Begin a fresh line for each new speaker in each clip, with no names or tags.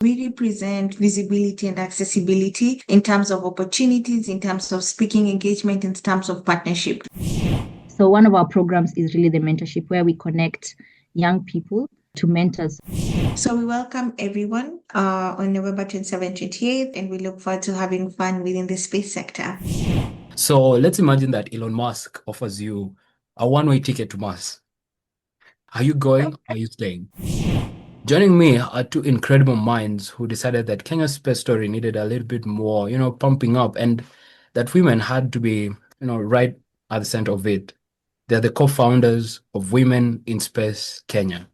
We represent visibility and accessibility in terms of opportunities, in terms of speaking engagement, in terms of partnership.
So one of our programs is really the mentorship, where we connect young people to mentors.
So we welcome everyone on November 27th, 28th, and we look forward to having fun within the space sector.
So let's imagine that Elon Musk offers you a one-way ticket to Mars. Are you going or are you staying? Joining me are two incredible minds who decided that Kenya's space story needed a little bit more, pumping up, and that women had to be, right at the center of it. They're the co-founders of Women in Space Kenya.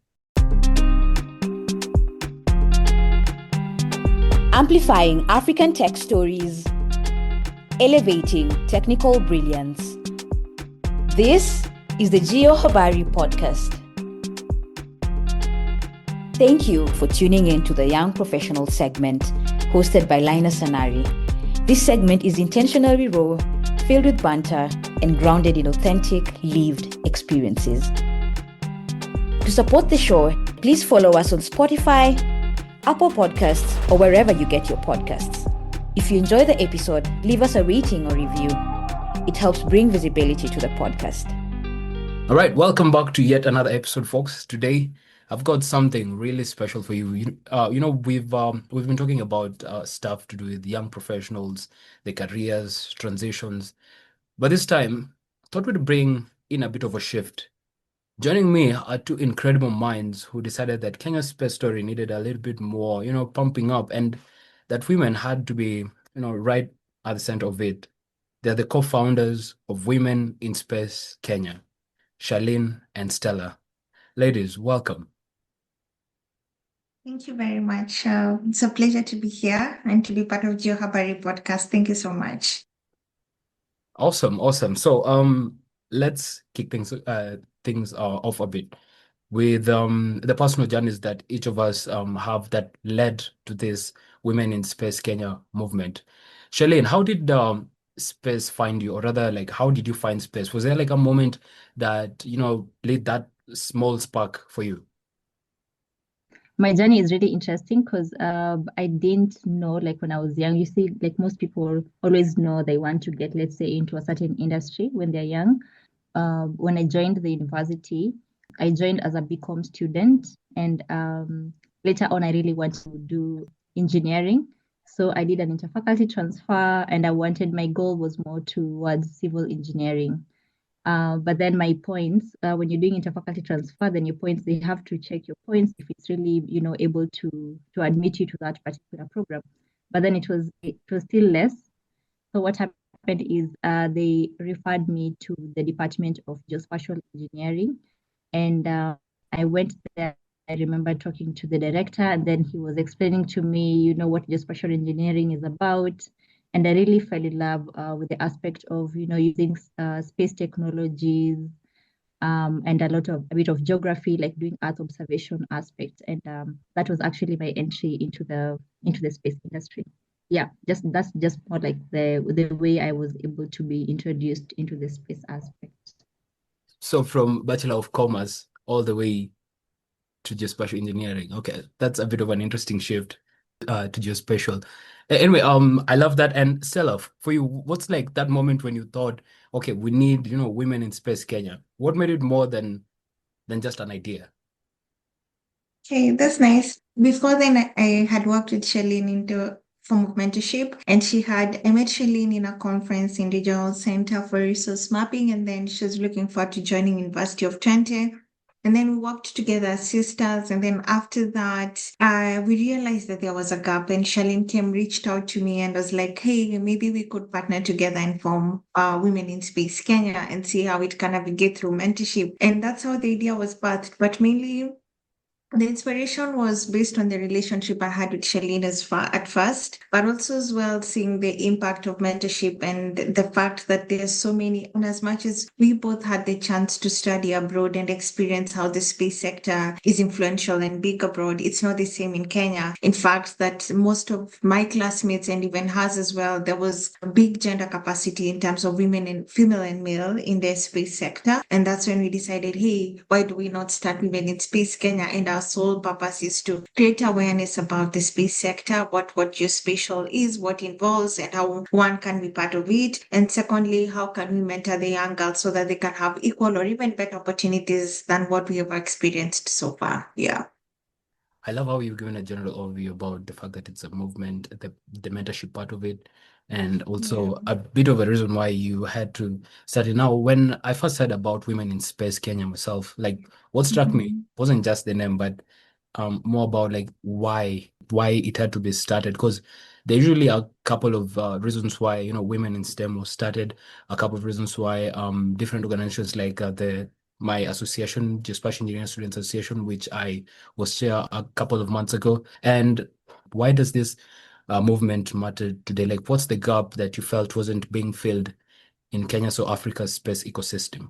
Amplifying African tech stories, elevating technical brilliance. This is the Geo Habari podcast. Thank you for tuning in to the Young Professional segment hosted by Linus Anari. This segment is intentionally raw, filled with banter, and grounded in authentic, lived experiences. To support the show, please follow us on Spotify, Apple Podcasts, or wherever you get your podcasts. If you enjoy the episode, leave us a rating or review. It helps bring visibility to the podcast.
All right, welcome back to yet another episode, folks. Today, I've got something really special for you. We've been talking about stuff to do with young professionals, their careers, transitions, but this time, I thought we'd bring in a bit of a shift. Joining me are two incredible minds who decided that Kenya's space story needed a little bit more, pumping up, and that women had to be, right at the center of it. They're the co-founders of Women in Space Kenya, Charlynne and Stella. Ladies, welcome.
Thank you very much. It's a pleasure to be here and to be part of Geo Habari podcast. Thank you so much.
Awesome. So, let's kick things off a bit with the personal journeys that each of us have that led to this Women in Space Kenya movement. Charlynne, how did space find you, or rather, like, how did you find space? Was there like a moment that lit that small spark for you?
My journey is really interesting because I didn't know, like when I was young, you see, like most people always know they want to get, let's say, into a certain industry when they're young. When I joined the university, I joined as a BCom student, and later on, I really wanted to do engineering. So I did an interfaculty transfer, and my goal was more towards civil engineering. But then my points, when you're doing interfaculty transfer, then your points, they have to check your points if it's really, able to admit you to that particular program. But then it was still less. So what happened is they referred me to the Department of Geospatial Engineering, and I went there. I remember talking to the director, and then he was explaining to me, what geospatial engineering is about. And I really fell in love with the aspect of, using space technologies and a bit of geography, like doing Earth observation aspects. And that was actually my entry into the space industry. Yeah, that's just more like the way I was able to be introduced into the space aspect.
So from Bachelor of Commerce all the way to geospatial engineering. Okay, that's a bit of an interesting shift to geospatial. Anyway, I love that. And Stella, for you, what's like that moment when you thought, okay, we need, women in space Kenya? What made it more than just an idea?
Okay, that's nice. Before then, I had worked with Charlynne in the form of mentorship, and I met Charlynne in a conference in the Regional Center for Resource Mapping, and then she was looking forward to joining University of Twente. And then we worked together as sisters. And then after that, we realized that there was a gap. And Charlynne reached out to me and was like, hey, maybe we could partner together and form Women in Space Kenya and see how it can navigate through mentorship. And that's how the idea was birthed. But mainly, the inspiration was based on the relationship I had with Charlynne at first, but also as well seeing the impact of mentorship and the fact that there's so many, and as much as we both had the chance to study abroad and experience how the space sector is influential and big abroad, it's not the same in Kenya. In fact, that most of my classmates and even hers as well, there was a big gender capacity in terms of women and female and male in the space sector. And that's when we decided, hey, why do we not start Women in Space Kenya? And our sole purpose is to create awareness about the space sector, what geospatial is, what involves, and how one can be part of it. And secondly, how can we mentor the young girls so that they can have equal or even better opportunities than what we have experienced so far? Yeah.
I love how you've given a general overview about the fact that it's a movement, the mentorship part of it, and also a bit of a reason why you had to start it now. When I first heard about Women in Space Kenya myself, like what struck me wasn't just the name, but more about like why it had to be started. Because there usually are a couple of reasons why women in STEM was started, a couple of reasons why different organizations like my association, Geospatial Engineering Students Association, which I was chair a couple of months ago. And why does this movement matter today? Like, what's the gap that you felt wasn't being filled in Kenya's or Africa's space ecosystem?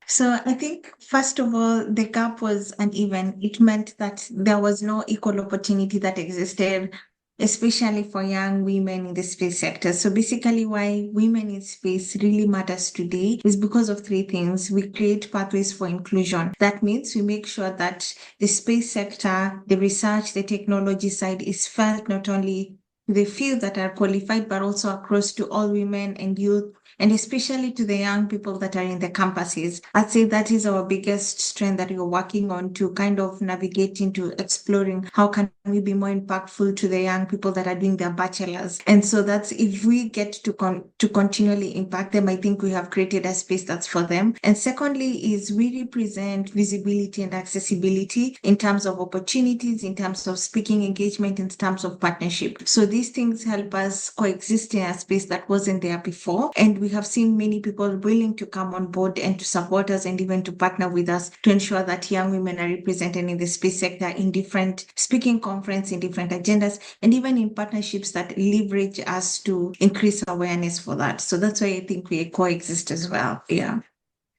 So I think, first of all, the gap was uneven. It meant that there was no equal opportunity that existed, especially for young women in the space sector. So basically, why women in space really matters today is because of three things. We create pathways for inclusion. That means we make sure that the space sector, the research, the technology side is felt not only the few that are qualified, but also across to all women and youth, and especially to the young people that are in the campuses. I'd say that is our biggest strength that we're working on to kind of navigate into exploring how can we be more impactful to the young people that are doing their bachelors. And so that's, if we get to continually impact them, I think we have created a space that's for them. And secondly is we represent visibility and accessibility in terms of opportunities, in terms of speaking engagement, in terms of partnership. So these things help us coexist in a space that wasn't there before. And we have seen many people willing to come on board and to support us and even to partner with us to ensure that young women are represented in the space sector in different speaking conferences, in different agendas, and even in partnerships that leverage us to increase awareness for that. So that's why I think we coexist as well. Yeah.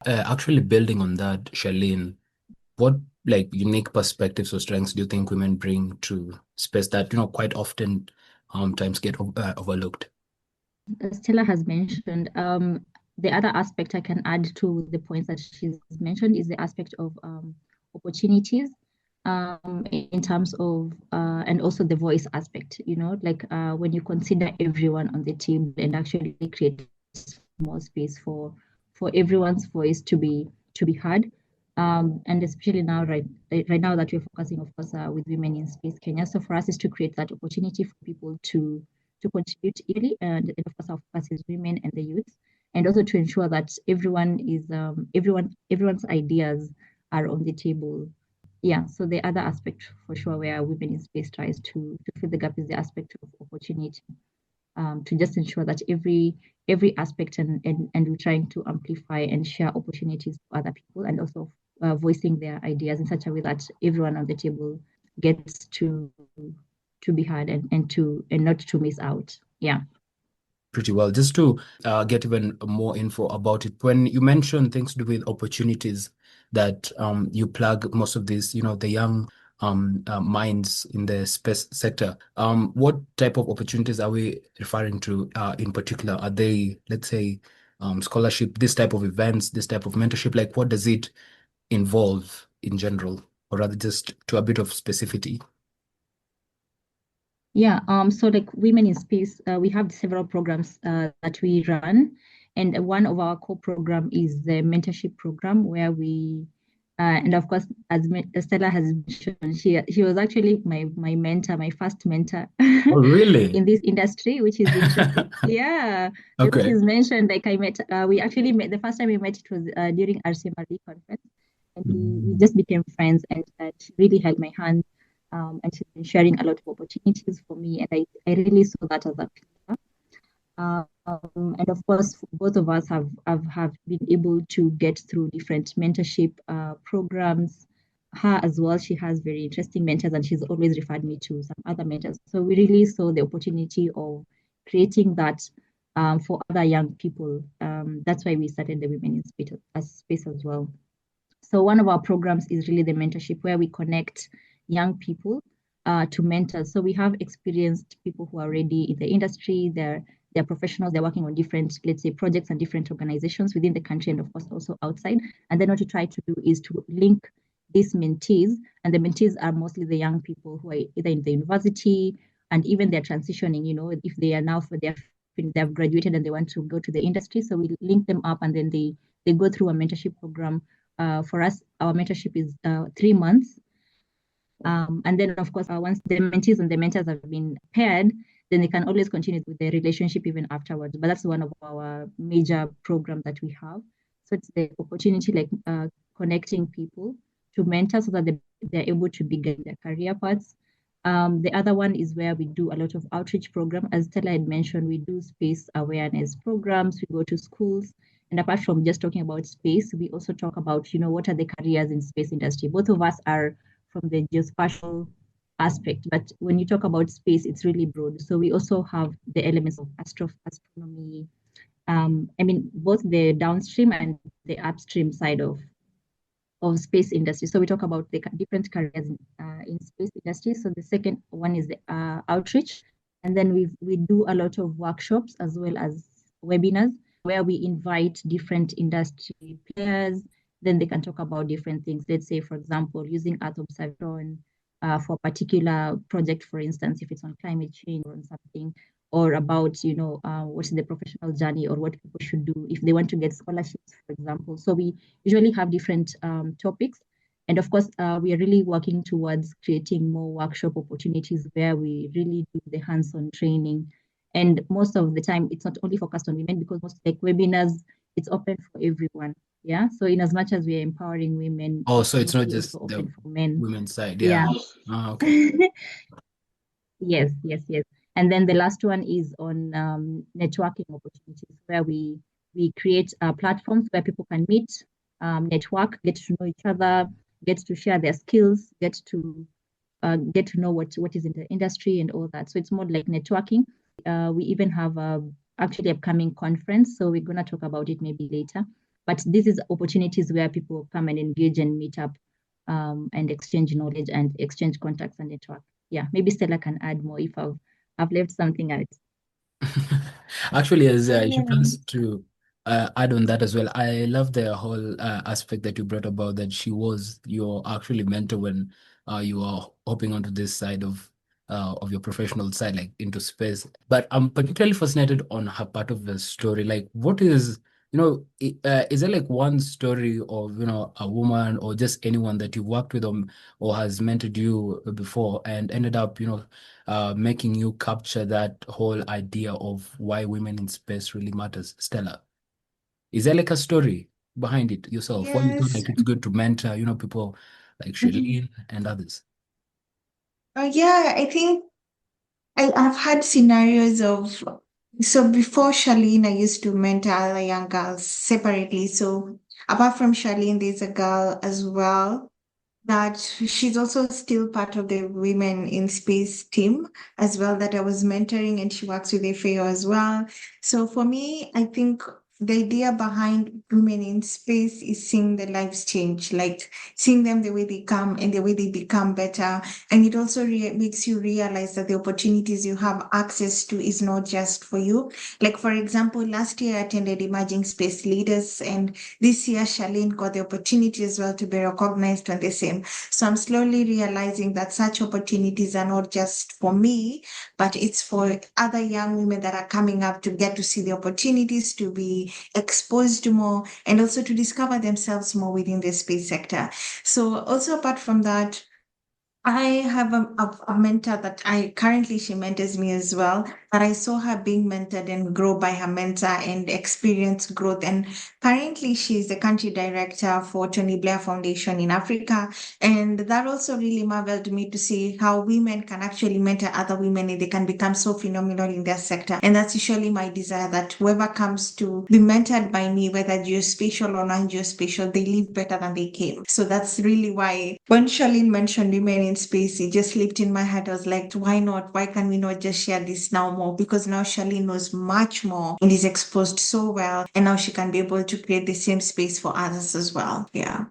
Actually, building on that, Charlynne, what like unique perspectives or strengths do you think women bring to space that quite often times get overlooked?
As Stella has mentioned, the other aspect I can add to the points that she's mentioned is the aspect of opportunities in terms of, and also the voice aspect, like when you consider everyone on the team and actually create more space for everyone's voice to be heard. And especially now, right now that we're focusing, of course, with Women in Space Kenya. So for us is to create that opportunity for people to contribute equally, and of course our focus is women and the youth, and also to ensure that everyone is everyone's ideas are on the table. Yeah, so the other aspect for sure where Women in Space tries to fill the gap is the aspect of opportunity, to just ensure that every aspect and we're trying to amplify and share opportunities to other people, and also voicing their ideas in such a way that everyone on the table gets to be heard and not to miss out. Yeah.
Pretty well. Just to get even more info about it, when you mention things to do with opportunities that you plug most of these, the young minds in the space sector, what type of opportunities are we referring to in particular? Are they, let's say, scholarship, this type of events, this type of mentorship? Like, what does it involve in general, or rather just to a bit of specificity?
Yeah, so like Women in Space, we have several programs that we run, and one of our core program is the mentorship program, where we, and of course, as Stella has mentioned, she was actually my mentor, my first mentor.
Oh, really?
In this industry, which is interesting. Yeah, because
Okay.
she's mentioned, like I met, we actually met, the first time we met, it was during RCMRE conference, and we just became friends, and she really held my hand. And she's been sharing a lot of opportunities for me, and I really saw that as a pillar. And of course, both of us have been able to get through different mentorship programs. Her as well, she has very interesting mentors, and she's always referred me to some other mentors. So we really saw the opportunity of creating that for other young people. That's why we started the Women in Space as well. So one of our programs is really the mentorship, where we connect young people to mentors. So we have experienced people who are already in the industry, they're professionals, they're working on different, let's say, projects and different organizations within the country, and of course also outside. And then what we try to do is to link these mentees, and the mentees are mostly the young people who are either in the university, and even they're transitioning, if they are now they've graduated and they want to go to the industry. So we link them up, and then they go through a mentorship program. For us, our mentorship is 3 months. And then, of course, once the mentees and the mentors have been paired, then they can always continue with the relationship even afterwards. But that's one of our major programs that we have. So it's the opportunity, like connecting people to mentors so that they're able to begin their career paths. The other one is where we do a lot of outreach program. As Stella had mentioned, we do space awareness programs. We go to schools. And apart from just talking about space, we also talk about, what are the careers in space industry. Both of us are from the geospatial aspect, but when you talk about space, it's really broad. So we also have the elements of astronomy. Both the downstream and the upstream side of space industry. So we talk about the different careers in space industry. So the second one is the outreach, and then we do a lot of workshops as well as webinars where we invite different industry players. Then they can talk about different things. Let's say, for example, using Earth observation for a particular project, for instance, if it's on climate change or on something, or about, what's the professional journey or what people should do if they want to get scholarships, for example. So we usually have different topics. And of course, we are really working towards creating more workshop opportunities where we really do the hands-on training. And most of the time, it's not only focused on women, because most like webinars, it's open for everyone. Yeah. So in as much as we are empowering women,
Oh, so it's not
mostly
just
also
the
open for men.
women's side.
Yeah.
Okay.
Yes. And then the last one is on networking opportunities, where we create platforms where people can meet, network, get to know each other, get to share their skills, get to know what is in the industry and all that. So it's more like networking. We even have actually upcoming conference, so we're going to talk about it maybe later. But this is opportunities where people come and engage and meet up and exchange knowledge and exchange contacts and network. Yeah, maybe Stella can add more if I've left something out.
Actually, as she plans to add on that as well, I love the whole aspect that you brought about that she was your actually mentor when you were hopping onto this side of your professional side, like into space. But I'm particularly fascinated on her part of the story. Like, what is, is there like one story of, a woman or just anyone that you worked with or has mentored you before and ended up, making you capture that whole idea of why women in space really matters? Stella, is there like a story behind it yourself? Why you thought
Yes.
like it's good to mentor, people like Charlynne and others?
Yeah, I think I've had scenarios of, so before Charlene, I used to mentor other young girls separately. So apart from Charlene, there's a girl as well that she's also still part of the Women in Space team as well that I was mentoring, and she works with FAO as well. So for me, I think the idea behind Women in Space is seeing the lives change, like seeing them the way they come and the way they become better. And it also makes you realize that the opportunities you have access to is not just for you. Like, for example, last year I attended Emerging Space Leaders, and this year Charlene got the opportunity as well to be recognized on the same. So I'm slowly realizing that such opportunities are not just for me, but it's for other young women that are coming up to get to see the opportunities, to be exposed more, and also to discover themselves more within the space sector. So also apart from that, I have a mentor that she mentors me as well, but I saw her being mentored and grow by her mentor and experience growth. And currently she's the country director for Tony Blair Foundation in Africa. And that also really marveled me to see how women can actually mentor other women and they can become so phenomenal in their sector. And that's usually my desire, that whoever comes to be mentored by me, whether geospatial or non-geospatial, they live better than they came. So that's really why when Charlene mentioned women in space, it just leaped in my head. I was like, why not? Why can we not just share this now more? Because now Charlene knows much more and is exposed so well. And now she can be able to create the same space for others as well. Yeah.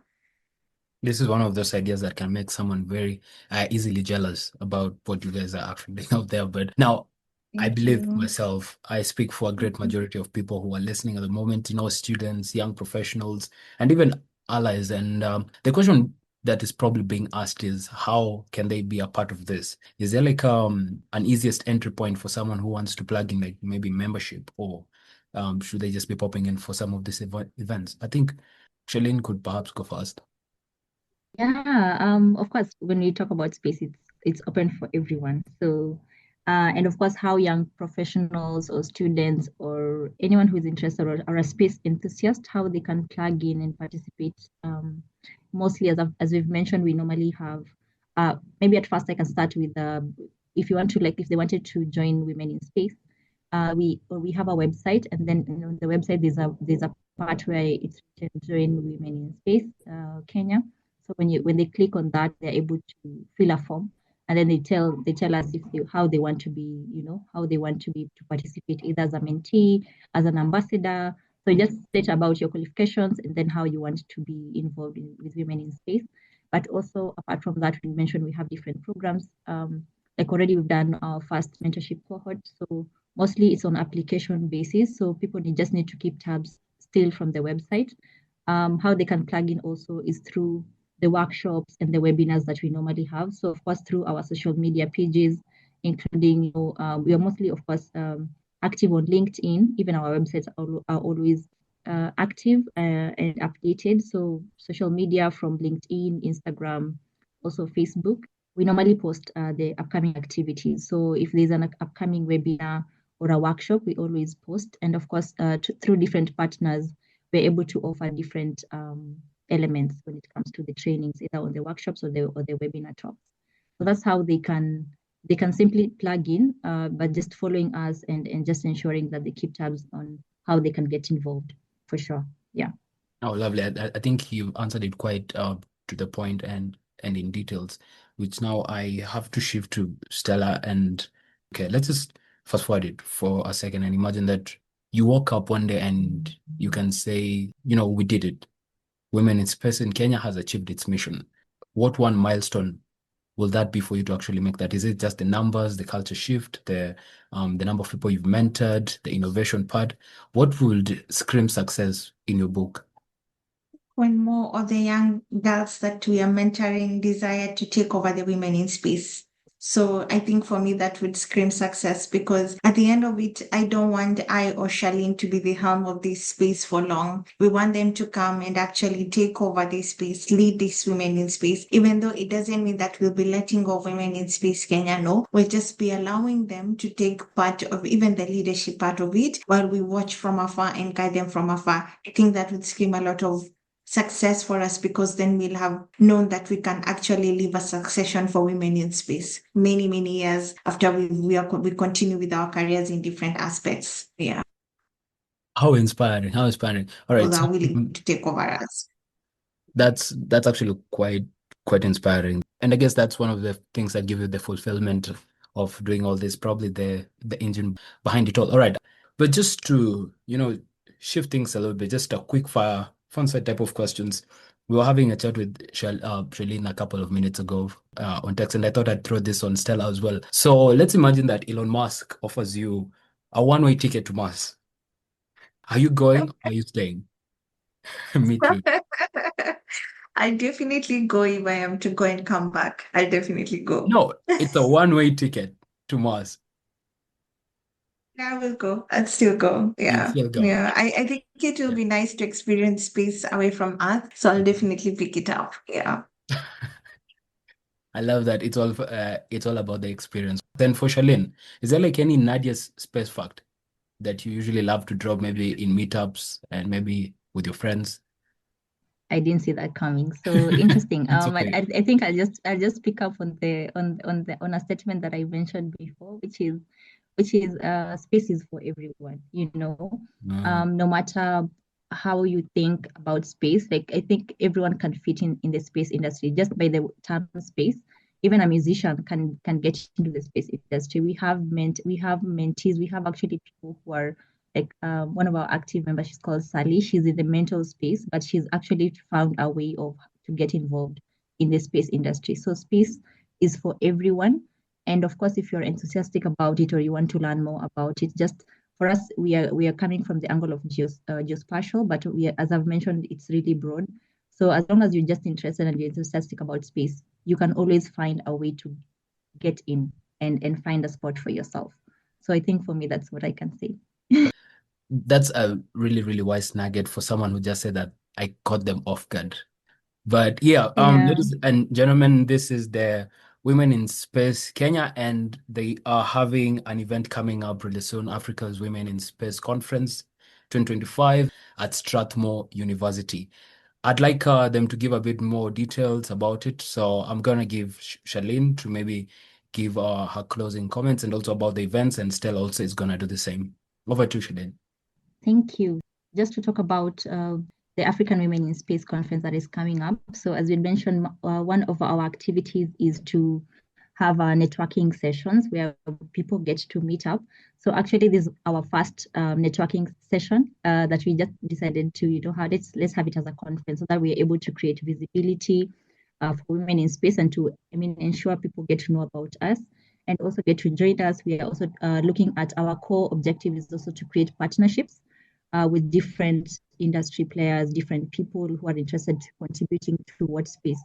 This is one of those ideas that can make someone very easily jealous about what you guys are actually doing out there. But now, I
Thank
believe
you.
myself, I speak for a great majority of people who are listening at the moment, students, young professionals, and even allies. And the question that is probably being asked is how can they be a part of this? Is there like an easiest entry point for someone who wants to plug in like maybe membership, or should they just be popping in for some of these events? I think Charlynne could perhaps go first.
Yeah, of course, when we talk about space, it's open for everyone. So, and of course, how young professionals or students or anyone who is interested or a space enthusiast, how they can plug in and participate. Mostly, as we've mentioned, we normally have. Maybe at first I can start with if you want to if they wanted to join Women in Space, we have a website, and then on the website there's a part where it's written Join Women in Space Kenya. So when they click on that, they're able to fill a form, and then they tell us how they want to be, how they want to participate, either as a mentee, as an ambassador. So just state about your qualifications and then how you want to be involved with Women in Space. But also, apart from that, we mentioned we have different programs. Like already we've done our first mentorship cohort. So mostly it's on application basis. So people just need to keep tabs still from the website. How they can plug in also is through the workshops and the webinars that we normally have. So of course, through our social media pages, including, we are mostly, of course, active on LinkedIn. Even our websites are always active and updated. So social media from LinkedIn, Instagram, also Facebook. We normally post the upcoming activities. So if there's an upcoming webinar or a workshop, we always post. And of course, through different partners, we're able to offer different elements when it comes to the trainings, either on the workshops or the webinar talks. So that's how they can simply plug in, but just following us and just ensuring that they keep tabs on how they can get involved, for sure. Yeah.
Oh, lovely. I think you answered it quite to the point and in details, which now I have to shift to Stella. And okay, let's just fast forward it for a second and imagine that you woke up one day and you can say, we did it. Women in Space in Kenya has achieved its mission. What one milestone will that be for you to actually make that? Is it just the numbers, the culture shift, the number of people you've mentored, the innovation part? What would scream success in your book?
When more of the young girls that we are mentoring desire to take over the Women in Space. So I think for me that would scream success, because at the end of it, I don't want I or Charlynne to be the helm of this space for long. We want them to come and actually take over this space, lead this Women in Space, even though it doesn't mean that we'll be letting go of Women in Space Kenya. No, we'll just be allowing them to take part of even the leadership part of it while we watch from afar and guide them from afar. I think that would scream a lot of success for us, because then we'll have known that we can actually leave a succession for Women in Space many, many years after we continue with our careers in different aspects. Yeah.
How inspiring! How inspiring! All right,
Those
so
are willing to take over us.
that's actually quite inspiring, and I guess that's one of the things that give you the fulfillment of doing all this. Probably the engine behind it all. All right, but just to shift things a little bit, just a quick fire fun side type of questions. We were having a chat with Charlynne a couple of minutes ago on text, and I thought I'd throw this on Stella as well. So let's imagine that Elon Musk offers you a one-way ticket to Mars. Are you going or are you staying? Me too.
I definitely go if I am to go and come back. I definitely go.
No, it's a one-way ticket to Mars.
I will go. I'd still go.
You'll
Yeah.
still go.
Yeah. I think it will be nice to experience space away from Earth. So I'll definitely pick it up. Yeah.
I love that. It's all about the experience. Then for Charlynne, is there like any Nadia's space fact that you usually love to drop, maybe in meetups and maybe with your friends?
I didn't see that coming. So interesting.
It's okay.
I think I'll just pick up on a statement that I mentioned before, which is space is for everyone. No matter how you think about space, like I think everyone can fit in the space industry just by the term space. Even a musician can get into the space industry. We have mentees. We have actually people who are like one of our active members. She's called Sally. She's in the mental space, but she's actually found a way to get involved in the space industry. So space is for everyone. And of course, if you're enthusiastic about it or you want to learn more about it, just for us, we are coming from the angle of geospatial, but as I've mentioned, it's really broad. So as long as you're just interested and you're enthusiastic about space, you can always find a way to get in and find a spot for yourself. So I think for me, that's what I can say.
That's a really, really wise nugget for someone who just said that I caught them off guard. But yeah, ladies and gentlemen, this is the Women in Space Kenya, and they are having an event coming up really soon, Africa's Women in Space Conference 2025 at Strathmore University. I'd like them to give a bit more details about it. So I'm going to give Charlynne to maybe give her closing comments and also about the events, and Stella also is going to do the same. Over to Charlynne.
Thank you. Just to talk about the African Women in Space Conference that is coming up. So as we mentioned, one of our activities is to have networking sessions where people get to meet up. So actually, this is our first networking session that we just decided to, let's have it as a conference so that we are able to create visibility for women in space and to, ensure people get to know about us and also get to join us. We are also looking at our core objective is also to create partnerships with different industry players, different people who are interested in contributing to what space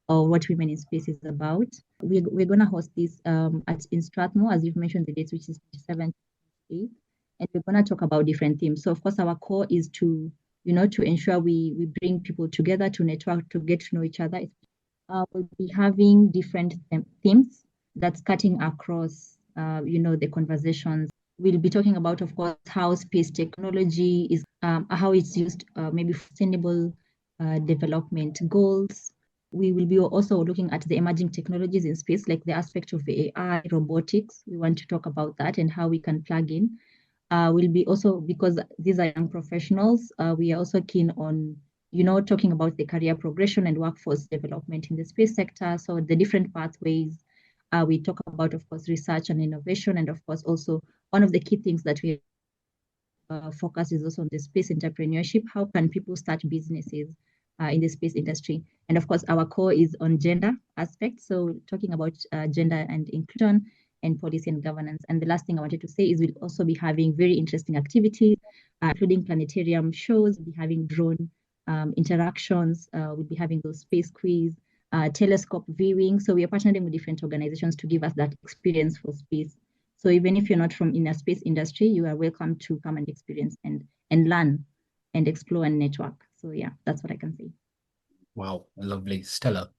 or what Women in Space is about. We're going to host this in Strathmore, as you've mentioned the dates, which is 27th, and we're going to talk about different themes. So of course, our core is to, to ensure we bring people together to network, to get to know each other. We'll be having different themes that's cutting across, the conversations. We'll be talking about, of course, how space technology is, how it's used, maybe sustainable development goals. We will be also looking at the emerging technologies in space, like the aspect of the AI, robotics. We want to talk about that and how we can plug in. We'll be also, because these are young professionals, we are also keen on, talking about the career progression and workforce development in the space sector. So the different pathways. We talk about, of course, research and innovation. And of course, also one of the key things that we focus is also on the space entrepreneurship. How can people start businesses in the space industry? And of course, our core is on gender aspects. So talking about gender and inclusion and policy and governance. And the last thing I wanted to say is we'll also be having very interesting activities, including planetarium shows, we'll be having drone interactions, we'll be having those space quiz, telescope viewing. So we are partnering with different organizations to give us that experience for space. So even if you're not from in a space industry, you are welcome to come and experience and learn and explore and network. So yeah, that's what I can say.
Wow, lovely. Stella.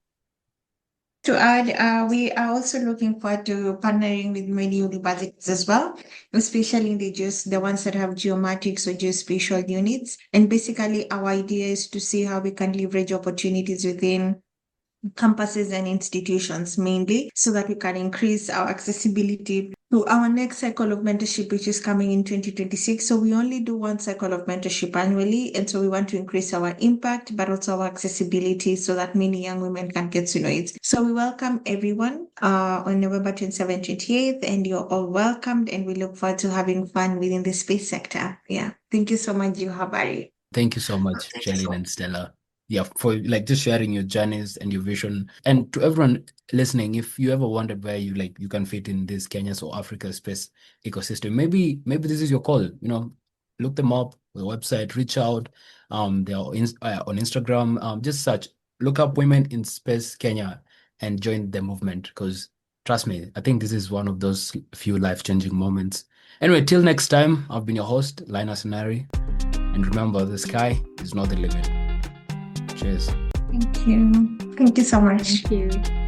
To add, we are also looking forward to partnering with many universities as well, especially the ones that have geomatics or geospatial units. And basically, our idea is to see how we can leverage opportunities within campuses and institutions mainly, so that we can increase our accessibility to our next cycle of mentorship, which is coming in 2026. So we only do one cycle of mentorship annually, and so we want to increase our impact but also our accessibility so that many young women can get to know it. So we welcome everyone on November 27th, 28th, and you're all welcomed, and we look forward to having fun within the space sector. Yeah, thank you so much, Habari.
Thank you so much, Charlynne and Stella. Yeah, for just sharing your journeys and your vision. And to everyone listening, if you ever wondered where you can fit in this Kenya's or Africa space ecosystem, maybe this is your call. Look them up, the website, reach out. They are on Instagram. Just search, look up Women in Space Kenya and join the movement. Because trust me, I think this is one of those few life-changing moments. Anyway, till next time, I've been your host, Linus Anari. And remember, the sky is not the limit. Cheers.
Thank you. Thank you so much.
Thank you.